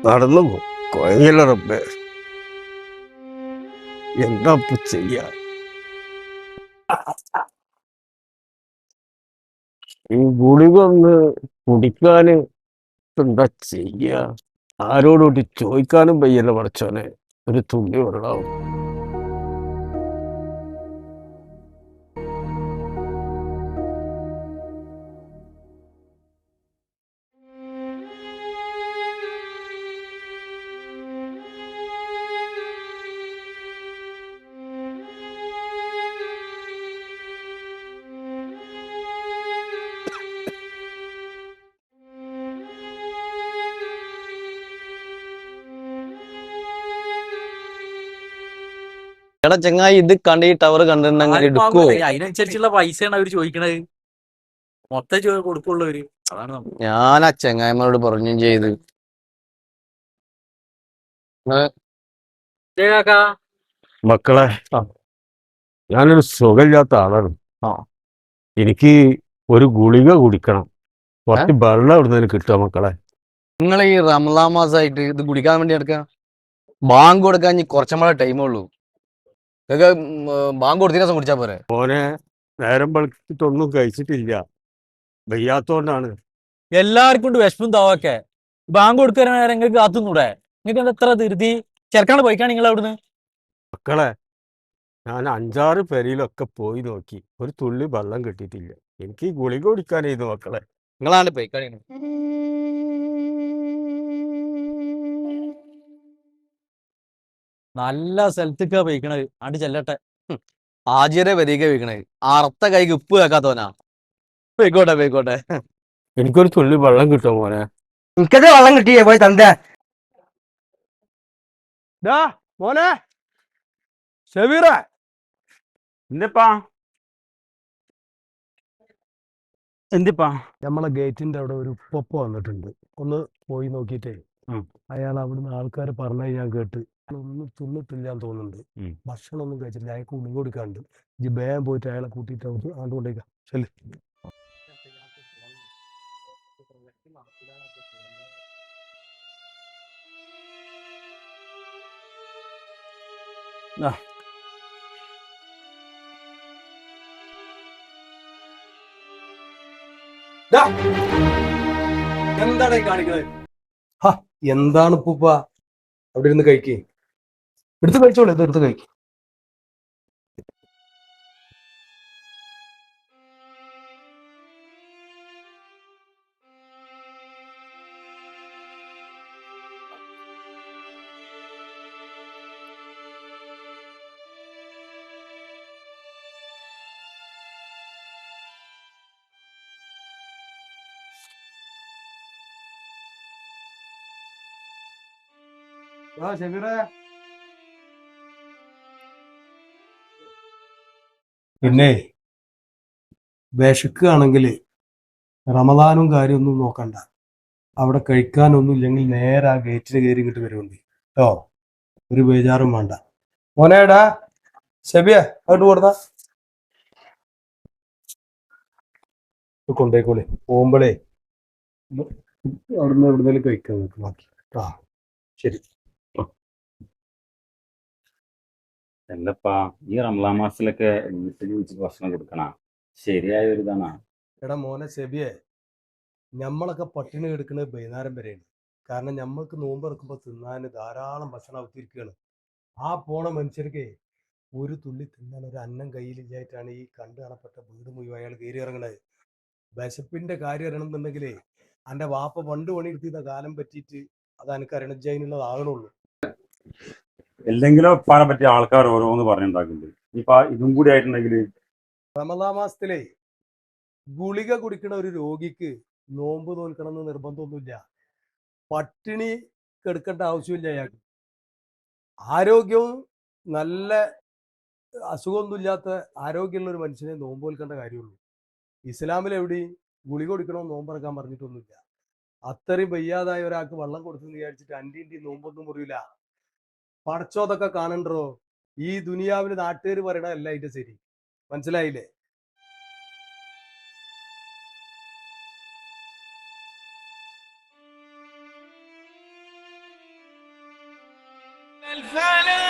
നടന്നു കൊയങ്ങല റബ്ബേ. എന്താ ഇപ്പൊ ചെയ്യാ? ഈ ഗുളിക ഒന്ന് കുടിക്കാന് എന്താ ചെയ്യാ? ആരോടോട്ട് ചോദിക്കാനും വയ്യല്ല പടച്ചോനെ. ഒരു തുള്ളി വെള്ളാവും. എടാ ചങ്ങായി, ഇത് കണ്ട് ഈ ടവർ കണ്ടിട്ടുണ്ടെങ്കിൽ എടുക്കുവോ? അതിനനുസരിച്ചുള്ള പൈസയാണ് അവര് ചോദിക്കണത്. മൊത്തം കൊടുക്കുള്ളവര്. അതാണ് ഞാൻ ആ ചെങ്ങായിമാരോട് പറഞ്ഞും ചെയ്ത്. മക്കളെ, ഞാനൊരു സുഖമില്ലാത്ത ആളാണ്. എനിക്ക് ഒരു ഗുളിക കുടിക്കണം. കുറച്ച് വെള്ളം എവിടുന്നേലും കിട്ടുക മക്കളെ? നിങ്ങൾ ഈ റമദാൻ മാസമായിട്ട് ഇത് കുടിക്കാൻ വേണ്ടി എടുക്കാം. ബാങ്ക് കൊടുക്കാൻ ഇനി കുറച്ചമ്മളെ ടൈമേ ഉള്ളൂ. ബാങ്ക് കൊടുത്ത ദിവസം കുടിച്ചാ പോരെ? മോനെ, നേരം വെളുത്തിട്ടൊന്നും കഴിച്ചിട്ടില്ല, വയ്യാത്തോണ്ടാണ്. എല്ലാവർക്കും ഉണ്ട് വിഷമം താവൊക്കെ. ബാങ്ക് കൊടുക്കാൻ നേരം നിങ്ങൾക്ക് കാത്തുന്നൂടെ? നിങ്ങൾക്ക് എന്താ എത്ര ധൃതി? ചെറുക്കാണ്ട് പോയിക്കാണ് നിങ്ങൾ അവിടുന്ന്. മക്കളെ, ഞാൻ 5-6 പെരയിലൊക്കെ പോയി നോക്കി, ഒരു തുള്ളി വെള്ളം കിട്ടിയിട്ടില്ല. എനിക്ക് ഈ ഗുളിക കുടിക്കാനായിരുന്നു മക്കളെ. നിങ്ങളാണ്ട് പോയിക്കാണി. നല്ല സ്ഥലത്തേക്കാ പോയിക്കണത്. ആണ്ട് ചെല്ലട്ടെ. ആചാര്യ വരിക വീക്കണേ. അറുത്ത കൈക്ക് ഉപ്പ് വെക്കാത്തോനാ. പോയിക്കോട്ടെ പോയിക്കോട്ടെ. എനിക്കൊരു തുള്ളി വെള്ളം കിട്ടുമോ മോനെ? എനിക്കത് വെള്ളം കിട്ടിയേ പോയി തന്റെ മോനെ ഷബീറ, എന്തിപ്പാ എന്തിപ്പാ നമ്മളെ ഗേറ്റിന്റെ അവിടെ ഒരു ഉപ്പ വന്നിട്ടുണ്ട്. ഒന്ന് പോയി നോക്കിയിട്ടേ. അയാൾ അവിടുന്ന് ആൾക്കാർ പറഞ്ഞത് ഞാൻ കേട്ട്. ഒന്നും തിന്നിട്ടില്ലാന്ന് തോന്നുന്നുണ്ട്. ഭക്ഷണം ഒന്നും കഴിച്ചിട്ടില്ല. അയാൾക്ക് ഉണി കൊടുക്കാണ്ട്. ഇജ്ജ് വേഗം പോയിട്ട് അയാളെ കൂട്ടിയിട്ട് അങ്ങോട്ട് കൊണ്ടേക്കാം. ശരി. എന്താണ് കാണിക്കുന്നത്? എന്താണ് ഉപ്പ അവിടെ ഇരുന്ന് കഴിക്കേ? എടുത്ത് കഴിച്ചോളൂ, ഇത് എടുത്ത് കഴിക്കും. പിന്നെ വിശക്കുകയാണെങ്കിൽ റമദാനും കാര്യമൊന്നും നോക്കണ്ട. അവിടെ കഴിക്കാനൊന്നും ഇല്ലെങ്കിൽ നേരെ ആ ഗേറ്റിന് കയറി ഇങ്ങോട്ട് വരുന്നുണ്ട് കേട്ടോ. ഒരു ബേജാറും വേണ്ട. മോനേടാ ഷെബിയ അങ്ങോട്ട് കൊടുത്താ കൊണ്ടേക്കോളെ. പോകുമ്പോഴേ അവിടുന്ന് എവിടുന്നേലും കഴിക്കാൻ നോക്കും ബാക്കി. ശരി. എന്തപ്പാ ഈ റംലാൻ മാസത്തിലൊക്കെ വീട്ടിൽ വെച്ച് ഭക്ഷണം കൊടുക്കണ ശരിയായ ഒരു ഇതാണോ? എടാ മോനെ ഷെബിയെ, ഞമ്മളൊക്കെ പട്ടിണി എടുക്കുന്നത് വൈകുന്നേരം വരെയാണ്. കാരണം ഞമ്മൾക്ക് നോമ്പ് ഇറക്കുമ്പോൾ തിന്നാൻ ധാരാളം ഭക്ഷണം അവത്തിരിക്കുകയാണ്. ആ പോണ മനുഷ്യർക്ക് ഒരു തുള്ളി തിന്നാൻ ഒരു അന്നം കയ്യിലില്ലായിട്ടാണ് ഈ കണ്ടു കാണപ്പെട്ട വീട് മുഴുവൻ അയാൾ കയറി ഇറങ്ങണത്. വിശപ്പിന്റെ കാര്യം അറിയണമെന്നുണ്ടെങ്കിലേ എൻ്റെ വാപ്പ പണ്ട് പണിയെടുത്തിരുന്ന കാലം പറ്റിയിട്ട് അത് എനിക്ക് അറിയണജാനുള്ളതാകണുള്ളൂ. എന്തെങ്കിലും പാനെ പറ്റിയ ആൾക്കാർ ഓരോന്ന് പറഞ്ഞുണ്ടാക്കുന്നുണ്ട്. ഇനിയിപ്പോ ഇതും കൂടി ആയിട്ടുണ്ടെങ്കിൽ റമദാൻ മാസത്തിലെ ഗുളിക കുടിക്കുന്ന ഒരു രോഗിക്ക് നോമ്പ് നോൽക്കണം എന്ന് നിർബന്ധമൊന്നുമില്ല. പട്ടിണി കെടുക്കേണ്ട ആവശ്യമില്ല. അയാൾക്ക് ആരോഗ്യവും നല്ല അസുഖമൊന്നുമില്ലാത്ത ആരോഗ്യമുള്ള ഒരു മനുഷ്യനെ നോമ്പ് നോൽക്കേണ്ട കാര്യമുള്ളൂ. ഇസ്ലാമിൽ എവിടെയും ഗുളിക കൊടുക്കണമെന്ന് നോമ്പിറക്കാൻ പറഞ്ഞിട്ടൊന്നുമില്ല. അത്രയും വയ്യാതായ ഒരാൾക്ക് വെള്ളം കൊടുത്തെന്ന് വിചാരിച്ചിട്ട് അൻ്റി നോമ്പൊന്നും മുറിയില്ല. പടച്ചോതൊക്കെ കാണണ്ടോ? ഈ ദുനിയാവിന് നാട്ടുകാർ പറയണതല്ല അതിന്റെ ശരി. മനസ്സിലായില്ലേ? الفلاح